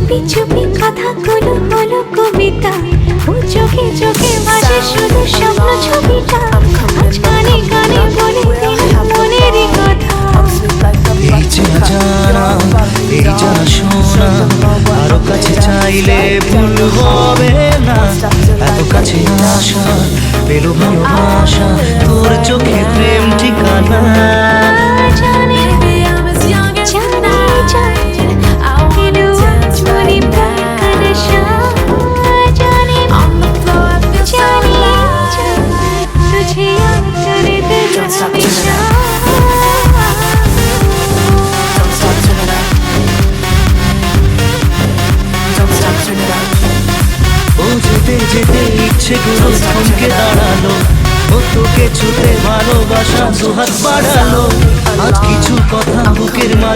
চুপি চুপি কথাগুলো হলো কবিতা, ও চোখে চোখে ভাসে শুধু স্বপ্ন ছবিটা, আজ কানে কানে বলে দিলাম মনেরই কথা। এই চেনা জানা, এই জানা শোনা, আরো কাছে চাইলে ভুল হবে না। এত কাছে আসা পেলো ভালোবাসা, তোর চোখে প্রেম ঠিকানা। জানে যেতে যেতে ইচ্ছে গুলো থমকে দাঁড়ালো, ও তোকে ছুতে ভালোবাসা দুহাত বাড়ালো। আজ কিছু কথা বুকের মাঝে